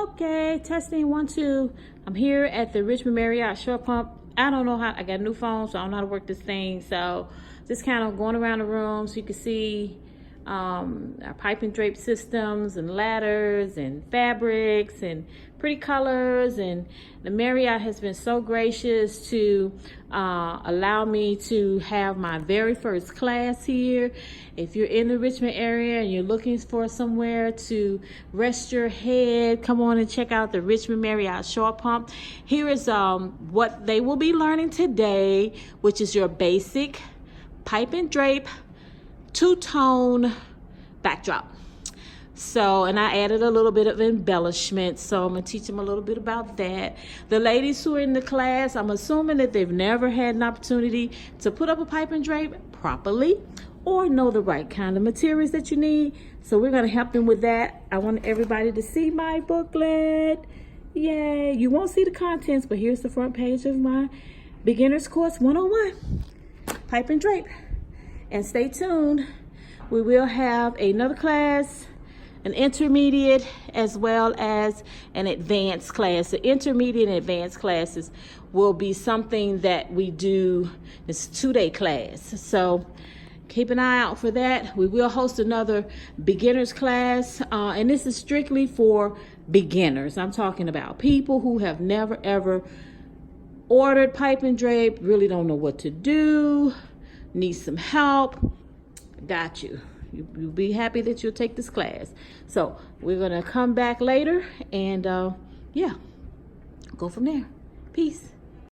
Okay, testing 1 2. I'm here at the Richmond Marriott Short Pump. I don't know how, I got a new phone, so I don't know how to work this thing. So just kind of going around the room so you can see our pipe and drape systems and ladders and fabrics and pretty colors. And the Marriott has been so gracious to allow me to have my very first class here. If you're in the Richmond area and you're looking for somewhere to rest your head, come on and check out the Richmond Marriott Short Pump. Here is what they will be learning today, which is your basic pipe and drape two-tone backdrop. So, and I added a little bit of embellishment, so I'm gonna teach them a little bit about that. The ladies who are in the class, I'm assuming that they've never had an opportunity to put up a pipe and drape properly or know the right kind of materials that you need. So we're gonna help them with that. I want everybody to see my booklet. Yay, you won't see the contents, but here's the front page of my Beginner's Course 101, Pipe and Drape. And stay tuned, we will have another class, an intermediate as well as an advanced class. The intermediate and advanced classes will be something that we do, it's a 2-day class. So keep an eye out for that. We will host another beginner's class, and this is strictly for beginners. I'm talking about people who have never ever ordered pipe and drape, really don't know what to do, need some help. Got you. You'll be happy that you'll take this class. So we're gonna come back later and yeah, go from there. Peace.